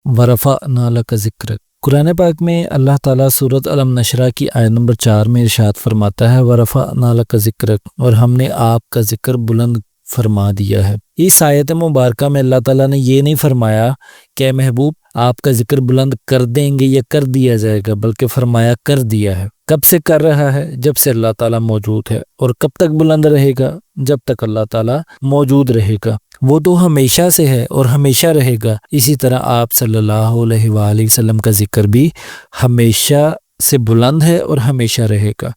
ورفعنا لک ذکرک۔ قرآن پاک میں اللہ تعالیٰ سورۃ علم نشرہ کی آیت نمبر 4 میں ارشاد فرماتا ہے ورفعنا لک ذکرک، اور ہم نے آپ کا ذکر بلند فرما دیا ہے۔ اس آیت مبارکہ میں اللہ تعالیٰ نے یہ نہیں فرمایا کہ محبوب آپ کا ذکر بلند کر دیں گے یا کر دیا جائے گا، بلکہ فرمایا کر دیا ہے۔ کب سے کر رہا ہے؟ جب سے اللہ تعالیٰ موجود ہے۔ اور کب تک بلند رہے گا؟ جب تک اللہ تعالیٰ موجود رہے گا۔ وہ تو ہمیشہ سے ہے اور ہمیشہ رہے گا۔ اسی طرح آپ صلی اللہ علیہ وآلہ وسلم کا ذکر بھی ہمیشہ سے بلند ہے اور ہمیشہ رہے گا،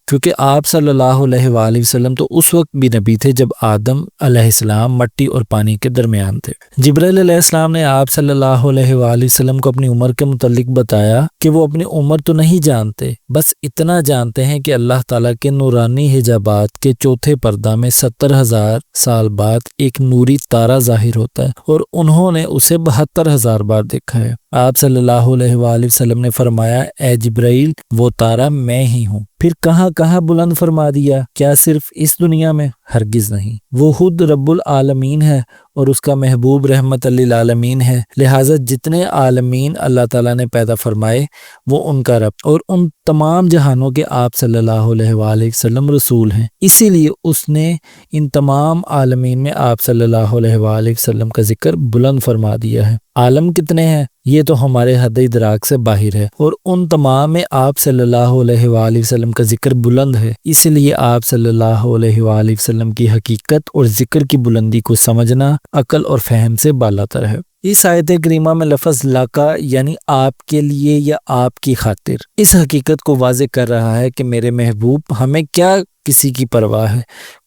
کیونکہ آپ صلی اللہ علیہ وآلہ وسلم تو اس وقت بھی نبی تھے جب آدم علیہ السلام مٹی اور پانی کے درمیان تھے۔ جبرائیل علیہ السلام نے آپ صلی اللہ علیہ وآلہ وسلم کو اپنی عمر کے متعلق بتایا کہ وہ اپنی عمر تو نہیں جانتے، بس اتنا جانتے ہیں کہ اللہ تعالیٰ کے نورانی حجابات کے چوتھے پردہ میں 70,000 سال بعد ایک نوری تارا ظاہر ہوتا ہے، اور انہوں نے اسے 72,000 بار دیکھا ہے۔ آپ صلی اللہ علیہ وآلہ وسلم نے فرمایا اے جبرائیل وہ تارا میں ہی ہوں۔ پھر کہاں کہاں بلند فرما دیا؟ کیا صرف اس دنیا میں؟ ہرگز نہیں، وہ خود رب العالمین ہے اور اس کا محبوب رحمت للعالمین ہے، لہٰذا جتنے عالمین اللہ تعالیٰ نے پیدا فرمائے وہ ان کا رب، اور ان تمام جہانوں کے آپ صلی اللہ علیہ وآلہ وسلم رسول ہیں، اسی لیے اس نے ان تمام عالمین میں آپ صلی اللہ علیہ وآلہ وسلم کا ذکر بلند فرما دیا ہے۔ عالم کتنے ہیں یہ تو ہمارے حد ادراک سے باہر ہے، اور ان تمام میں آپ صلی اللہ علیہ وآلہ وسلم کا ذکر بلند ہے، اس لیے آپ صلی اللہ علیہ وآلہ وسلم کی حقیقت اور ذکر کی بلندی کو سمجھنا عقل اور فہم سے بالاتر ہے۔ اس آیت کریمہ میں لفظ لاکا یعنی آپ کے لیے یا آپ کی خاطر اس حقیقت کو واضح کر رہا ہے کہ میرے محبوب ہمیں کیا کسی کی پرواہ ہے،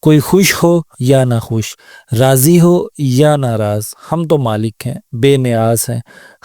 کوئی خوش ہو یا نہ خوش، راضی ہو یا ناراض، ہم تو مالک ہیں، بے نیاز ہیں،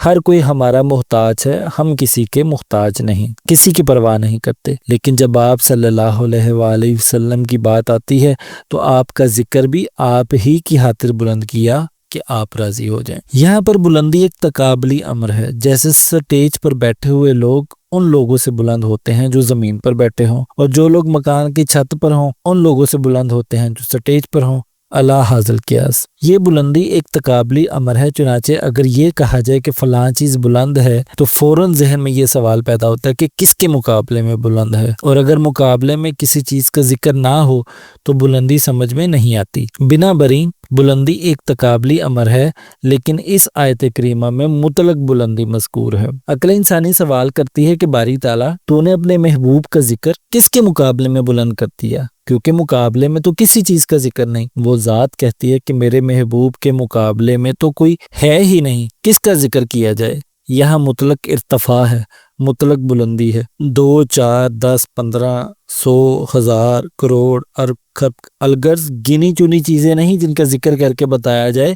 ہر کوئی ہمارا محتاج ہے، ہم کسی کے محتاج نہیں، کسی کی پرواہ نہیں کرتے۔ لیکن جب آپ صلی اللہ علیہ وآلہ وسلم کی بات آتی ہے تو آپ کا ذکر بھی آپ ہی کی خاطر بلند کیا کہ آپ راضی ہو جائیں۔ یہاں پر بلندی ایک تقابلی امر ہے، جیسے سٹیج پر بیٹھے ہوئے لوگ ان لوگوں سے بلند ہوتے ہیں جو زمین پر بیٹھے ہوں، اور جو لوگ مکان کی چھت پر ہوں ان لوگوں سے بلند ہوتے ہیں جو سٹیج پر ہوں۔ اللہ حاضل قیاس، یہ بلندی ایک تقابلی امر ہے، چنانچہ اگر یہ کہا جائے کہ فلاں چیز بلند ہے تو فوراً ذہن میں یہ سوال پیدا ہوتا ہے کہ کس کے مقابلے میں بلند ہے، اور اگر مقابلے میں کسی چیز کا ذکر نہ ہو تو بلندی سمجھ میں نہیں آتی۔ بنا بریں بلندی ایک تقابلی امر ہے، لیکن اس آیت کریمہ میں مطلق بلندی مذکور ہے۔ عقل انسانی سوال کرتی ہے کہ باری تعالیٰ تو نے اپنے محبوب کا ذکر کس کے مقابلے میں بلند کر دیا، کیونکہ مقابلے میں تو کسی چیز کا ذکر نہیں۔ وہ ذات کہتی ہے کہ میرے محبوب کے مقابلے میں تو کوئی ہے ہی نہیں، کس کا ذکر کیا جائے۔ یہاں مطلق ارتفاع ہے، مطلق بلندی ہے۔ 2 4 10 15 100 1000 کروڑ ارب خرب الغرض گنی چنی چیزیں نہیں جن کا ذکر کر کے بتایا جائے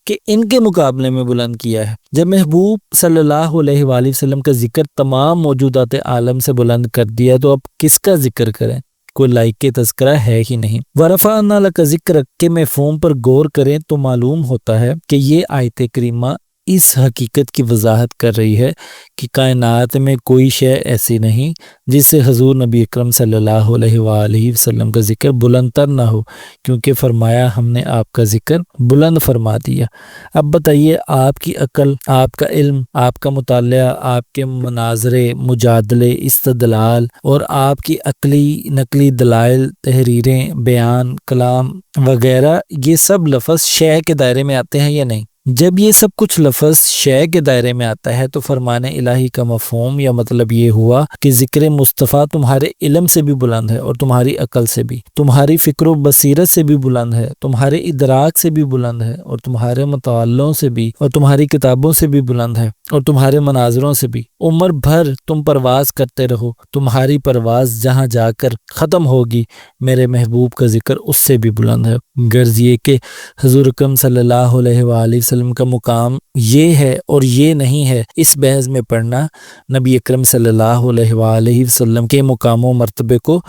کہ ان کے مقابلے میں بلند کیا ہے۔ جب محبوب صلی اللہ علیہ وآلہ وسلم کا ذکر تمام موجودات عالم سے بلند کر دیا تو اب کس کا ذکر کریں؟ کوئی لائق کے تذکرہ ہے ہی نہیں۔ ورفعنا لک ذکرک کے مفہوم پر غور کریں تو معلوم ہوتا ہے کہ یہ آیت کریمہ اس حقیقت کی وضاحت کر رہی ہے کہ کائنات میں کوئی شے ایسی نہیں جس سے حضور نبی اکرم صلی اللہ علیہ وآلہ وسلم کا ذکر بلند تر نہ ہو، کیونکہ فرمایا ہم نے آپ کا ذکر بلند فرما دیا۔ اب بتائیے آپ کی عقل، آپ کا علم، آپ کا مطالعہ، آپ کے مناظرے، مجادلے، استدلال اور آپ کی عقلی نقلی دلائل، تحریریں، بیان، کلام وغیرہ، یہ سب لفظ شے کے دائرے میں آتے ہیں یا نہیں؟ جب یہ سب کچھ لفظ شے کے دائرے میں آتا ہے تو فرمان الہی کا مفہوم یا مطلب یہ ہوا کہ ذکر مصطفیٰ تمہارے علم سے بھی بلند ہے اور تمہاری عقل سے بھی، تمہاری فکر و بصیرت سے بھی بلند ہے، تمہارے ادراک سے بھی بلند ہے، اور تمہارے مطالعوں سے بھی، اور تمہاری کتابوں سے بھی بلند ہے، اور تمہارے مناظروں سے بھی۔ عمر بھر تم پرواز کرتے رہو، تمہاری پرواز جہاں جا کر ختم ہوگی میرے محبوب کا ذکر اس سے بھی بلند ہے۔ غرض یہ کہ حضور اکرم صلی اللہ علیہ وآلہ وسلم کا مقام یہ ہے اور یہ نہیں ہے، اس بحث میں پڑھنا نبی اکرم صلی اللہ علیہ وآلہ وسلم کے مقام و مرتبے کو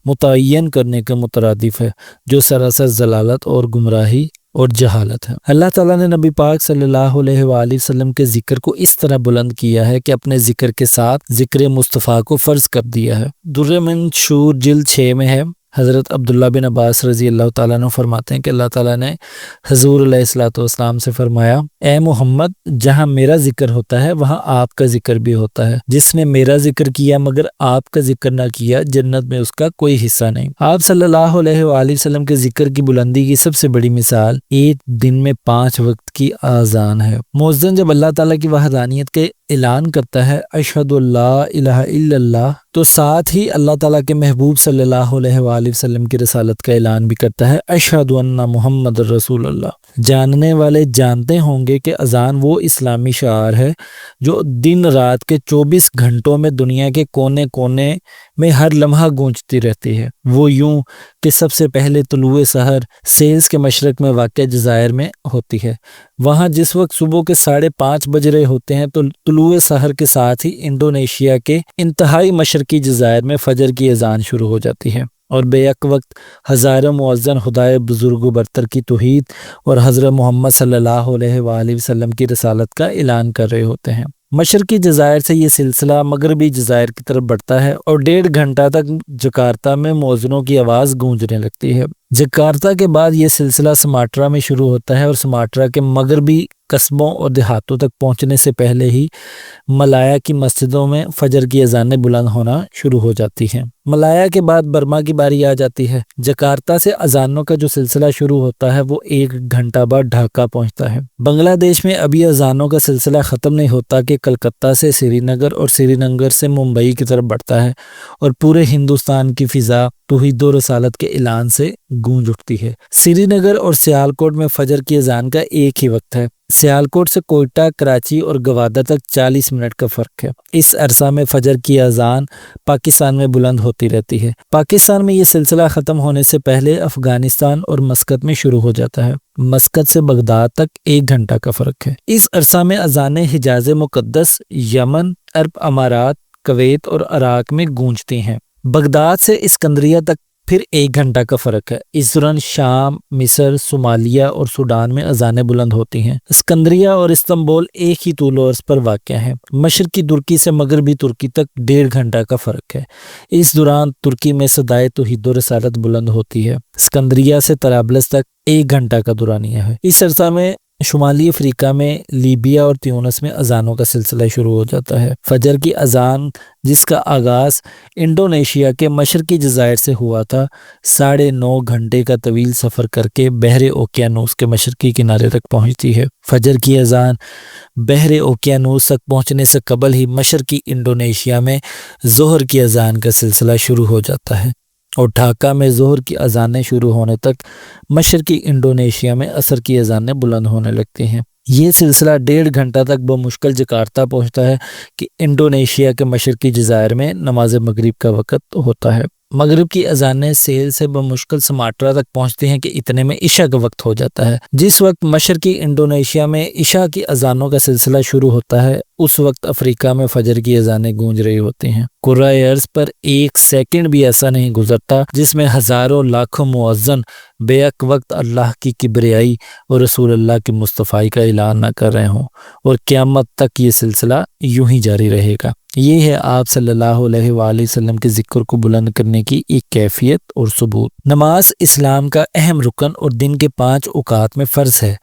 متعین کرنے کا مترادف ہے، جو سراسر ضلالت اور گمراہی اور جہالت ہے۔ اللہ تعالیٰ نے نبی پاک صلی اللہ علیہ وآلہ وسلم کے ذکر کو اس طرح بلند کیا ہے کہ اپنے ذکر کے ساتھ ذکر مصطفیٰ کو فرض کر دیا ہے۔ در منشور جلد 6 میں ہے حضرت عبداللہ بن عباس رضی اللہ تعالیٰ عنہ فرماتے ہیں کہ اللہ تعالیٰ نے حضور علیہ الصلوۃ والسلام سے فرمایا، اے محمد، جہاں میرا ذکر ہوتا ہے وہاں آپ کا ذکر بھی ہوتا ہے، جس نے میرا ذکر کیا مگر آپ کا ذکر نہ کیا جنت میں اس کا کوئی حصہ نہیں۔ آپ صلی اللہ علیہ وآلہ وسلم کے ذکر کی بلندی کی سب سے بڑی مثال ایک دن میں 5 وقت کی اذان ہے۔ مؤذن جب اللہ تعالیٰ کی وحدانیت کے اعلان کرتا ہے اشہد اللہ الہ الا اللہ، تو ساتھ ہی اللہ تعالیٰ کے محبوب صلی اللہ علیہ وآلہ وسلم کی رسالت کا اعلان بھی کرتا ہے اشہد ان محمد رسول اللہ۔ جاننے والے جانتے ہوں گے کہ اذان وہ اسلامی شعار ہے جو دن رات کے 24 گھنٹوں میں دنیا کے کونے کونے میں ہر لمحہ گونجتی رہتی ہے۔ وہ یوں کہ سب سے پہلے طلوع سحر سیلز کے مشرق میں واقع جزائر میں ہوتی ہے۔ وہاں جس وقت صبح کے 5:30 بج رہے ہوتے ہیں تو طلوع سحر کے ساتھ ہی انڈونیشیا کے انتہائی مشرقی جزائر میں فجر کی اذان شروع ہو جاتی ہے، اور بیک وقت ہزاروں مؤذن خدائے بزرگ و برتر کی توحید اور حضرت محمد صلی اللہ علیہ وآلہ وسلم کی رسالت کا اعلان کر رہے ہوتے ہیں۔ مشرقی جزائر سے یہ سلسلہ مغربی جزائر کی طرف بڑھتا ہے اور 1.5 گھنٹہ تک جکارتہ میں مؤذنوں کی آواز گونجنے لگتی ہے۔ جکارتہ کے بعد یہ سلسلہ سماٹرا میں شروع ہوتا ہے اور سماٹرا کے مغربی قصبوں اور دیہاتوں تک پہنچنے سے پہلے ہی ملایا کی مسجدوں میں فجر کی اذانیں بلند ہونا شروع ہو جاتی ہیں۔ ملایا کے بعد برما کی باری آ جاتی ہے۔ جکارتہ سے اذانوں کا جو سلسلہ شروع ہوتا ہے وہ 1 گھنٹہ بعد ڈھاکہ پہنچتا ہے۔ بنگلہ دیش میں ابھی اذانوں کا سلسلہ ختم نہیں ہوتا کہ کلکتہ سے سری نگر اور سری نگر سے ممبئی کی طرف بڑھتا ہے اور پورے ہندوستان کی فضا توحید و رسالت کے اعلان سے گونج اٹھتی ہے۔ سری نگر اور سیالکوٹ میں فجر کی اذان کا ایک ہی وقت ہے۔ سیالکوٹ سے کوئٹہ، کراچی اور گوادر تک 40 منٹ کا فرق ہے۔ اس عرصہ میں فجر کی اذان پاکستان میں بلند ہوتی رہتی ہے۔ پاکستان میں یہ سلسلہ ختم ہونے سے پہلے افغانستان اور مسقط میں شروع ہو جاتا ہے۔ مسقط سے بغداد تک 1 گھنٹہ کا فرق ہے۔ اس عرصہ میں اذانیں حجاز مقدس، یمن، عرب امارات، کویت اور عراق میں گونجتی ہیں۔ بغداد سے اسکندریہ تک پھر 1 گھنٹہ کا فرق ہے۔ اس دوران شام، مصر، صومالیہ اور سوڈان میں اذانیں بلند ہوتی ہیں۔ اسکندریہ اور استنبول ایک ہی طول و عرض پر واقع ہیں۔ مشرقی ترکی سے مغربی ترکی تک 1.5 گھنٹہ کا فرق ہے۔ اس دوران ترکی میں صدائے توحید و رسالت بلند ہوتی ہے۔ اسکندریہ سے طرابلس تک 1 گھنٹہ کا دورانیہ ہے۔ اس عرصہ میں شمالی افریقہ میں لیبیا اور تیونس میں اذانوں کا سلسلہ شروع ہو جاتا ہے۔ فجر کی اذان جس کا آغاز انڈونیشیا کے مشرقی جزائر سے ہوا تھا، 9.5 گھنٹے کا طویل سفر کر کے بحر اوقیانوس کے مشرقی کنارے تک پہنچتی ہے۔ فجر کی اذان بحر اوقیانوس تک پہنچنے سے قبل ہی مشرقی انڈونیشیا میں ظہر کی اذان کا سلسلہ شروع ہو جاتا ہے، اور ڈھاکہ میں ظہر کی اذانیں شروع ہونے تک مشرقی انڈونیشیا میں عصر کی اذانیں بلند ہونے لگتی ہیں۔ یہ سلسلہ 1.5 گھنٹہ تک بمشکل جکارتہ پہنچتا ہے کہ انڈونیشیا کے مشرقی جزائر میں نماز مغرب کا وقت ہوتا ہے۔ مغرب کی اذانیں سیل سے بمشکل سماٹرا تک پہنچتی ہیں کہ اتنے میں عشاء کا وقت ہو جاتا ہے۔ جس وقت مشرقی انڈونیشیا میں عشاء کی اذانوں کا سلسلہ شروع ہوتا ہے، اس وقت افریقہ میں فجر کی اذانیں گونج رہی ہوتی ہیں۔ کرۂ ارض پر 1 سیکنڈ بھی ایسا نہیں گزرتا جس میں ہزاروں لاکھوں مؤذن بیک وقت اللہ کی کبریائی اور رسول اللہ کی مصطفیٰ کا اعلان نہ کر رہے ہوں، اور قیامت تک یہ سلسلہ یوں ہی جاری رہے گا۔ یہ ہے آپ صلی اللہ علیہ وآلہ وسلم کے ذکر کو بلند کرنے کی ایک کیفیت اور ثبوت۔ نماز اسلام کا اہم رکن اور دن کے 5 اوقات میں فرض ہے،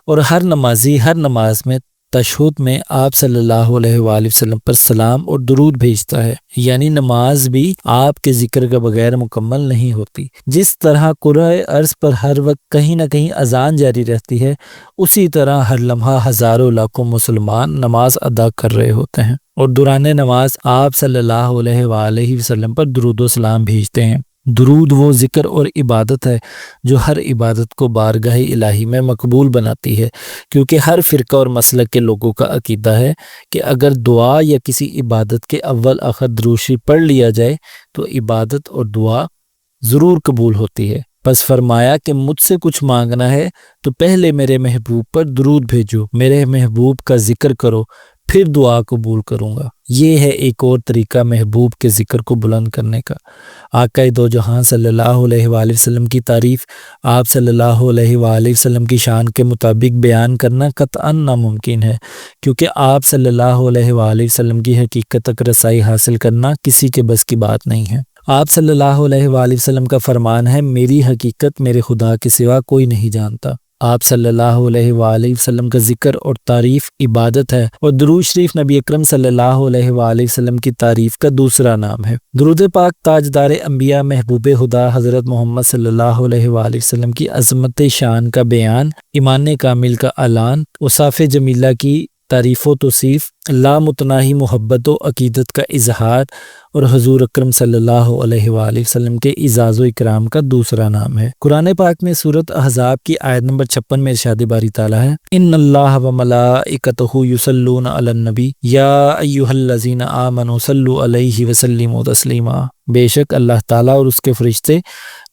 اور ہر نمازی ہر نماز میں تشہد میں آپ صلی اللہ علیہ وآلہ وسلم پر سلام اور درود بھیجتا ہے، یعنی نماز بھی آپ کے ذکر کے بغیر مکمل نہیں ہوتی۔ جس طرح کرۂ ارض پر ہر وقت کہیں نہ کہیں اذان جاری رہتی ہے، اسی طرح ہر لمحہ ہزاروں لاکھوں مسلمان نماز ادا کر رہے ہوتے ہیں، اور دوران نماز آپ صلی اللہ علیہ وآلہ وسلم پر درود و سلام بھیجتے ہیں۔ درود وہ ذکر اور عبادت ہے جو ہر عبادت کو بارگاہ الہی میں مقبول بناتی ہے، کیونکہ ہر فرقہ اور مسلک کے لوگوں کا عقیدہ ہے کہ اگر دعا یا کسی عبادت کے اول آخر درود شریف پڑھ لیا جائے تو عبادت اور دعا ضرور قبول ہوتی ہے۔ پس فرمایا کہ مجھ سے کچھ مانگنا ہے تو پہلے میرے محبوب پر درود بھیجو، میرے محبوب کا ذکر کرو، پھر دعا قبول کروں گا۔ یہ ہے ایک اور طریقہ محبوب کے ذکر کو بلند کرنے کا۔ آقا دو جہاں صلی اللہ علیہ وآلہ وسلم کی تعریف آپ صلی اللہ علیہ وآلہ وسلم کی شان کے مطابق بیان کرنا قطعاً ناممکن ہے، کیونکہ آپ صلی اللہ علیہ وآلہ وسلم کی حقیقت تک رسائی حاصل کرنا کسی کے بس کی بات نہیں ہے۔ آپ صلی اللہ علیہ وآلہ وسلم کا فرمان ہے، میری حقیقت میرے خدا کے سوا کوئی نہیں جانتا۔ آپ صلی اللہ علیہ وآلہ وسلم کا ذکر اور تعریف عبادت ہے، اور درود شریف نبی اکرم صلی اللہ علیہ وآلہ وسلم کی تعریف کا دوسرا نام ہے۔ درود پاک تاجدار انبیاء محبوب خدا حضرت محمد صلی اللہ علیہ وآلہ وسلم کی عظمت شان کا بیان، ایمان کامل کا اعلان، اوصاف جمیلہ کی تعریف و توصیف، لامتناہی محبت و عقیدت کا اظہار، اور حضور اکرم صلی اللہ علیہ وآلہ وسلم کے اعزاز و اکرام کا دوسرا نام ہے۔ قرآن پاک میں سورۃ احزاب کی آیت نمبر 56 میں ارشاد باری تعالیٰ ہے، ان اللہ و ملائکتہ یصلون علی النبی یا ایھا الذین آمنوا صلوا علیہ وسلموا تسلیما۔ بے شک اللہ تعالیٰ اور اس کے فرشتے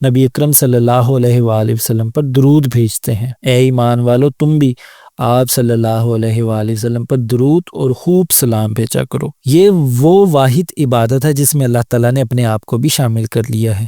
نبی اکرم صلی اللہ علیہ وآلہ وسلم پر درود بھیجتے ہیں۔ اے ایمان والو، تم بھی آپ صلی اللہ علیہ وآلہ وسلم پر درود اور خوب سلام بھیجا کرو۔ یہ وہ واحد عبادت ہے جس میں اللہ تعالیٰ نے اپنے آپ کو بھی شامل کر لیا ہے۔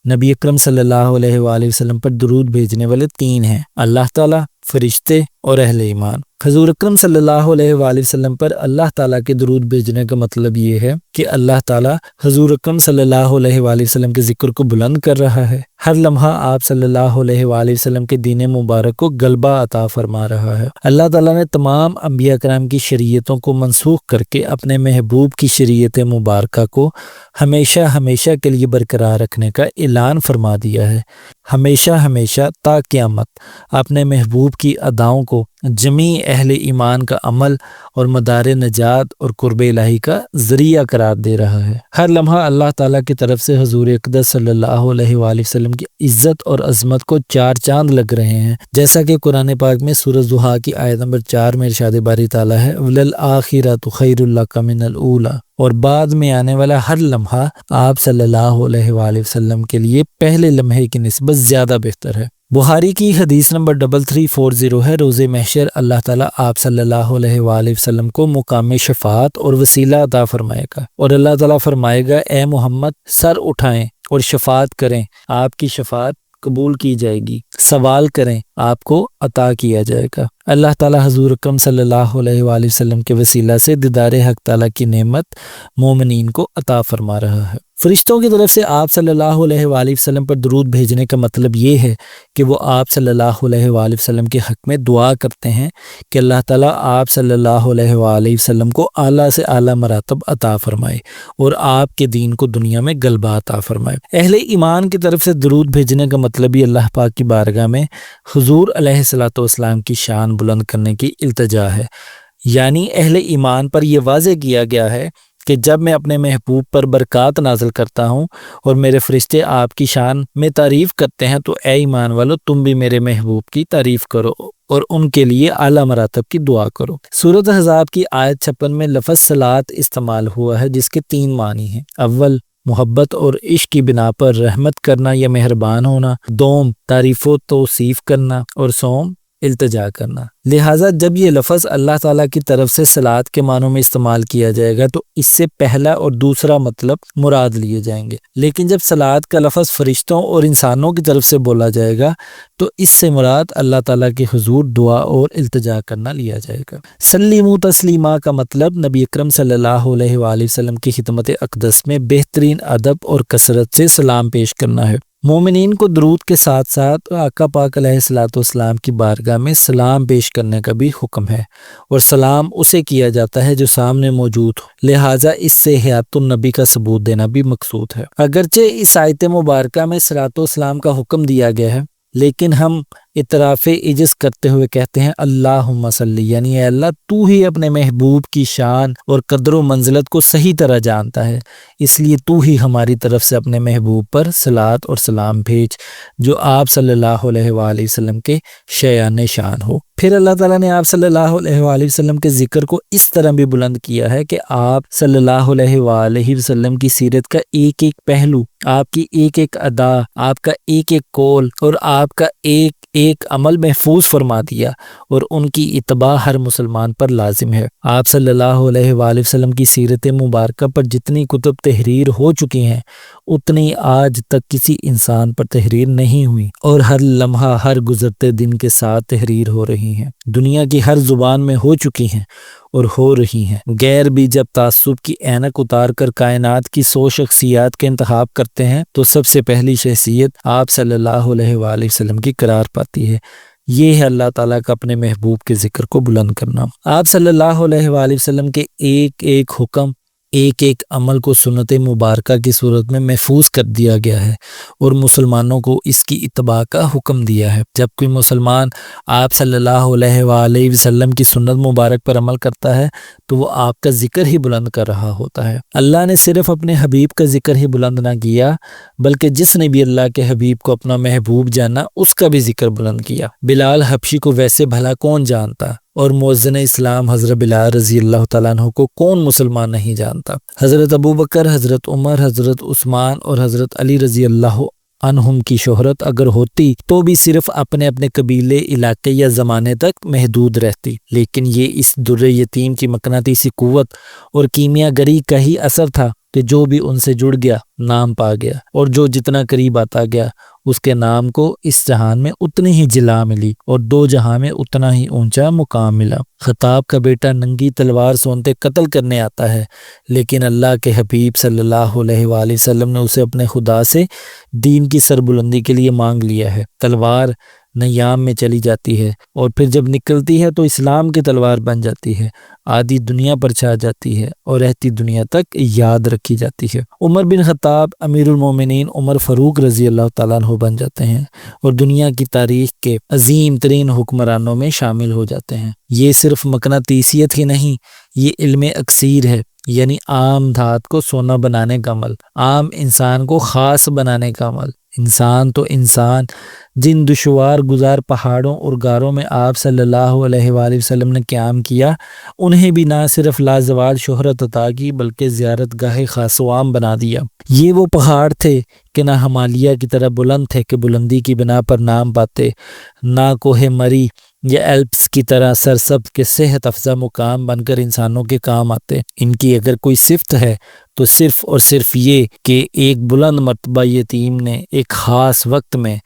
نبی اکرم صلی اللہ علیہ وآلہ وسلم پر درود بھیجنے والے تین ہیں، اللہ تعالیٰ، فرشتے اور اہل ایمان۔ حضور اکرم صلی اللہ علیہ وآلہ وسلم پر اللہ تعالیٰ کے درود بھیجنے کا مطلب یہ ہے کہ اللہ تعالیٰ حضور اکرم صلی اللہ علیہ وآلہ وسلم کے ذکر کو بلند کر رہا ہے۔ ہر لمحہ آپ صلی اللہ علیہ وآلہ وسلم کے دین مبارک کو غلبہ عطا فرما رہا ہے۔ اللہ تعالیٰ نے تمام انبیاء کرام کی شریعتوں کو منسوخ کر کے اپنے محبوب کی شریعت مبارکہ کو ہمیشہ ہمیشہ کے لیے برقرار رکھنے کا اعلان فرما دیا ہے۔ ہمیشہ ہمیشہ تا قیامت اپنے محبوب کی اداؤں کو جمیع اہل ایمان کا عمل اور مدار نجات اور قرب الہی کا ذریعہ قرار دے رہا ہے۔ ہر لمحہ اللہ تعالیٰ کی طرف سے حضور اقدس صلی اللہ علیہ وآلہ وسلم کی عزت اور عظمت کو چار چاند لگ رہے ہیں، جیسا کہ قرآن پاک میں سورۃ ضحیٰ کی آیت نمبر 4 میں ارشاد باری تعالیٰ ہے، وَلَلْآخِرَةُ خَيْرٌ لَكَ مِنَ الْأُولَىٰ۔ اور بعد میں آنے والا ہر لمحہ آپ صلی اللہ علیہ وآلہ وسلم کے لیے پہلے لمحے کی نسبت زیادہ بہتر ہے۔ بخاری کی حدیث نمبر 3340 ہے، روز محشر اللہ تعالیٰ آپ صلی اللہ علیہ وآلہ وسلم کو مقام شفاعت اور وسیلہ عطا فرمائے گا، اور اللہ تعالیٰ فرمائے گا، اے محمد سر اٹھائیں اور شفاعت کریں، آپ کی شفاعت قبول کی جائے گی، سوال کریں آپ کو عطا کیا جائے گا۔ اللہ تعالیٰ حضور اکرم صلی اللہ علیہ وآلہ وسلم کے وسیلہ سے دیدار حق تعالیٰ کی نعمت مومنین کو عطا فرما رہا ہے۔ فرشتوں کی طرف سے آپ صلی اللہ علیہ وآلہ وسلم پر درود بھیجنے کا مطلب یہ ہے کہ وہ آپ صلی اللہ علیہ وآلہ وسلم کے حق میں دعا کرتے ہیں کہ اللہ تعالیٰ آپ صلی اللہ علیہ وآلہ وسلم کو اعلیٰ سے اعلیٰ مراتب عطا فرمائے اور آپ کے دین کو دنیا میں غلبہ عطا فرمائے۔ اہل ایمان کی طرف سے درود بھیجنے کا مطلب ہی اللہ پاک کی بارگاہ میں حضور علیہ الصلوۃ والسلام کی شان بلند کرنے کی التجا ہے، یعنی اہل ایمان پر یہ واضح کیا گیا ہے کہ جب میں اپنے محبوب پر برکات نازل کرتا ہوں اور میرے فرشتے آپ کی شان میں تعریف کرتے ہیں، تو اے ایمان والو، تم بھی میرے محبوب کی تعریف کرو اور ان کے لیے اعلیٰ مراتب کی دعا کرو۔ سورۃ احزاب کی آیت 56 میں لفظ صلاۃ استعمال ہوا ہے، جس کے 3 معنی ہیں۔ اول، محبت اور عشق کی بنا پر رحمت کرنا یا مہربان ہونا، دوم، تعریف و توصیف کرنا، اور سوم، التجا کرنا۔ لہٰذا جب یہ لفظ اللہ تعالیٰ کی طرف سے صلاۃ کے معنوں میں استعمال کیا جائے گا تو اس سے پہلا اور دوسرا مطلب مراد لیے جائیں گے، لیکن جب صلاۃ کا لفظ فرشتوں اور انسانوں کی طرف سے بولا جائے گا تو اس سے مراد اللہ تعالیٰ کے حضور دعا اور التجا کرنا لیا جائے گا۔ سلیموا تسلیما کا مطلب نبی اکرم صلی اللہ علیہ وآلہ وسلم کی خدمت اقدس میں بہترین ادب اور کثرت سے سلام پیش کرنا ہے۔ مومنین کو درود کے ساتھ ساتھ آقا پاک علیہ الصلوۃ والسلام کی بارگاہ میں سلام پیش کرنے کا بھی حکم ہے، اور سلام اسے کیا جاتا ہے جو سامنے موجود ہو، لہٰذا اس سے حیات النبی کا ثبوت دینا بھی مقصود ہے۔ اگرچہ اس آیت مبارکہ میں صلاۃ والسلام کا حکم دیا گیا ہے، لیکن ہم اطراف عجز کرتے ہوئے کہتے ہیں اللہم صلی، یعنی اے اللہ تو ہی اپنے محبوب کی شان اور قدر و منزلت کو صحیح طرح جانتا ہے، اس لیے تو ہی ہماری طرف سے اپنے محبوب پر صلاۃ اور سلام بھیج جو آپ صلی اللہ علیہ وآلہ وسلم کے شایان شان ہو۔ پھر اللہ تعالیٰ نے آپ صلی اللہ علیہ وآلہ وسلم کے ذکر کو اس طرح بھی بلند کیا ہے کہ آپ صلی اللہ علیہ وآلہ وسلم کی سیرت کا ایک ایک پہلو، آپ کی ایک ایک ادا، آپ کا ایک ایک قول اور آپ کا ایک ایک عمل محفوظ فرما دیا، اور ان کی اتباع ہر مسلمان پر لازم ہے۔ آپ صلی اللہ علیہ وآلہ وسلم کی سیرت مبارکہ پر جتنی کتب تحریر ہو چکی ہیں اتنی آج تک کسی انسان پر تحریر نہیں ہوئی، اور ہر لمحہ ہر گزرتے دن کے ساتھ تحریر ہو رہی ہیں، دنیا کی ہر زبان میں ہو چکی ہیں اور ہو رہی ہیں۔ غیر بھی جب تعصب کی اینک اتار کر کائنات کی 100 شخصیات کا انتخاب کرتے ہیں تو سب سے پہلی شخصیت آپ صلی اللہ علیہ وآلہ وسلم کی قرار پاتی ہے۔ یہ ہے اللہ تعالیٰ کا اپنے محبوب کے ذکر کو بلند کرنا۔ آپ صلی اللہ علیہ وآلہ وسلم کے ایک ایک حکم، ایک ایک عمل کو سنت مبارکہ کی صورت میں محفوظ کر دیا گیا ہے اور مسلمانوں کو اس کی اتباع کا حکم دیا ہے۔ جب کوئی مسلمان آپ صلی اللہ علیہ وآلہ وسلم کی سنت مبارک پر عمل کرتا ہے تو وہ آپ کا ذکر ہی بلند کر رہا ہوتا ہے۔ اللہ نے صرف اپنے حبیب کا ذکر ہی بلند نہ کیا بلکہ جس نے بھی اللہ کے حبیب کو اپنا محبوب جانا اس کا بھی ذکر بلند کیا۔ بلال حبشی کو ویسے بھلا کون جانتا، اور مؤذن اسلام حضرت بلال رضی اللہ تعالیٰ عنہ کو کون مسلمان نہیں جانتا۔ حضرت ابوبکر، حضرت عمر، حضرت عثمان اور حضرت علی رضی اللہ عنہم کی شہرت اگر ہوتی تو بھی صرف اپنے اپنے قبیلے، علاقے یا زمانے تک محدود رہتی، لیکن یہ اس در یتیم کی مقناطیسی قوت اور کیمیا گری کا ہی اثر تھا کہ جو بھی ان سے جڑ گیا نام پا گیا، اور جو جتنا قریب آتا گیا اس کے نام کو اس جہان میں اتنی ہی جلا ملی اور دو جہاں میں اتنا ہی اونچا مقام ملا۔ خطاب کا بیٹا ننگی تلوار سونتے قتل کرنے آتا ہے، لیکن اللہ کے حبیب صلی اللہ علیہ وآلہ وسلم نے اسے اپنے خدا سے دین کی سربلندی کے لیے مانگ لیا ہے۔ تلوار نیام میں چلی جاتی ہے اور پھر جب نکلتی ہے تو اسلام کی تلوار بن جاتی ہے، آدھی دنیا پر چھا جاتی ہے اور رہتی دنیا تک یاد رکھی جاتی ہے۔ عمر بن خطاب امیر المومنین عمر فاروق رضی اللہ تعالیٰ عنہ بن جاتے ہیں اور دنیا کی تاریخ کے عظیم ترین حکمرانوں میں شامل ہو جاتے ہیں۔ یہ صرف مقناطیسیت ہی نہیں، یہ علم اکسیر ہے، یعنی عام دھات کو سونا بنانے کا عمل، عام انسان کو خاص بنانے کا عمل۔ انسان تو انسان، جن دشوار گزار پہاڑوں اور غاروں میں آپ صلی اللہ علیہ وآلہ وسلم نے قیام کیا، انہیں بھی نہ صرف لازوال شہرت عطا کی بلکہ زیارت گاہ خاص و عام بنا دیا۔ یہ وہ پہاڑ تھے کہ نہ ہمالیہ کی طرح بلند تھے کہ بلندی کی بنا پر نام پاتے، نہ کوہ مری یا ایلپس کی طرح سرسبز کے صحت افزا مقام بن کر انسانوں کے کام آتے۔ ان کی اگر کوئی صفت ہے تو صرف اور صرف یہ کہ ایک بلند مرتبہ یتیم نے ایک خاص وقت میں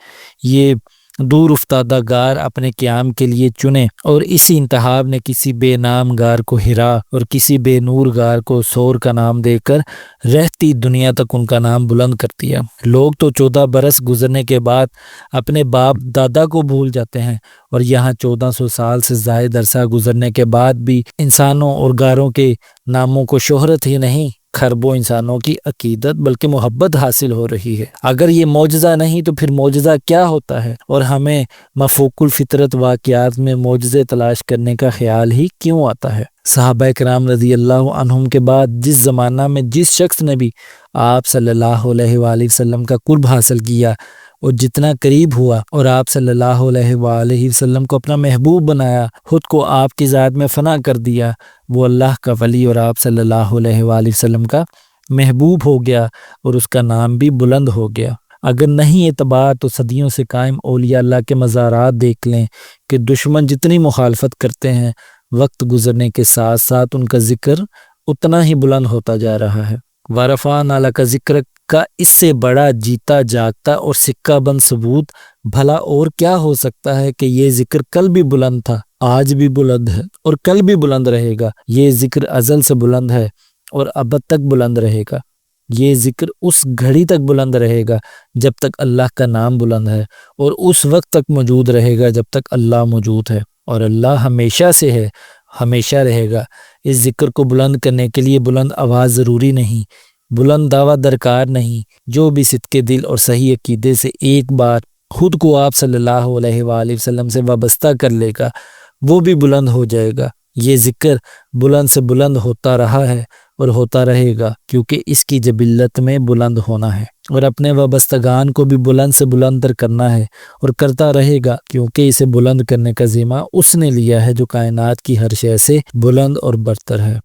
یہ دور افتادہ غار اپنے قیام کے لیے چنے، اور اسی انتخاب نے کسی بے نام غار کو ہرا اور کسی بے نور غار کو سور کا نام دے کر رہتی دنیا تک ان کا نام بلند کر دیا۔ لوگ تو 14 برس گزرنے کے بعد اپنے باپ دادا کو بھول جاتے ہیں، اور یہاں 1400 سال سے زائد عرصہ گزرنے کے بعد بھی انسانوں اور غاروں کے ناموں کو شہرت ہی نہیں، کھربوں انسانوں کی عقیدت بلکہ محبت حاصل ہو رہی ہے۔ اگر یہ معجزہ نہیں تو پھر معجزہ کیا ہوتا ہے، اور ہمیں مفوق الفطرت واقعات میں معجزے تلاش کرنے کا خیال ہی کیوں آتا ہے؟ صحابہ کرام رضی اللہ عنہم کے بعد جس زمانہ میں جس شخص نے بھی آپ صلی اللہ علیہ وآلہ وسلم کا قرب حاصل کیا اور جتنا قریب ہوا اور آپ صلی اللہ علیہ وآلہ وسلم کو اپنا محبوب بنایا، خود کو آپ کی ذات میں فنا کر دیا، وہ اللہ کا ولی اور آپ صلی اللہ علیہ وآلہ وسلم کا محبوب ہو گیا اور اس کا نام بھی بلند ہو گیا۔ اگر نہیں اعتبار تو صدیوں سے قائم اولیاء اللہ کے مزارات دیکھ لیں کہ دشمن جتنی مخالفت کرتے ہیں، وقت گزرنے کے ساتھ ساتھ ان کا ذکر اتنا ہی بلند ہوتا جا رہا ہے۔ وَرَفَعْنَا لَكَ ذِكْرَكَ کا اس سے بڑا جیتا جاگتا اور سکہ بند ثبوت بھلا اور کیا ہو سکتا ہے کہ یہ ذکر کل بھی بلند تھا، آج بھی بلند ہے اور کل بھی بلند رہے گا۔ یہ ذکر ازل سے بلند ہے اور ابد تک بلند رہے گا۔ یہ ذکر اس گھڑی تک بلند رہے گا جب تک اللہ کا نام بلند ہے، اور اس وقت تک موجود رہے گا جب تک اللہ موجود ہے، اور اللہ ہمیشہ سے ہے، ہمیشہ رہے گا۔ اس ذکر کو بلند کرنے کے لیے بلند آواز ضروری نہیں، بلند دعویٰ درکار نہیں۔ جو بھی صدق دل اور صحیح عقیدے سے ایک بار خود کو آپ صلی اللہ علیہ وآلہ وسلم سے وابستہ کر لے گا وہ بھی بلند ہو جائے گا۔ یہ ذکر بلند سے بلند ہوتا رہا ہے اور ہوتا رہے گا، کیونکہ اس کی جبلت میں بلند ہونا ہے، اور اپنے وابستگان کو بھی بلند سے بلند تر کرنا ہے، اور کرتا رہے گا، کیونکہ اسے بلند کرنے کا ذمہ اس نے لیا ہے جو کائنات کی ہر شے سے بلند اور برتر ہے۔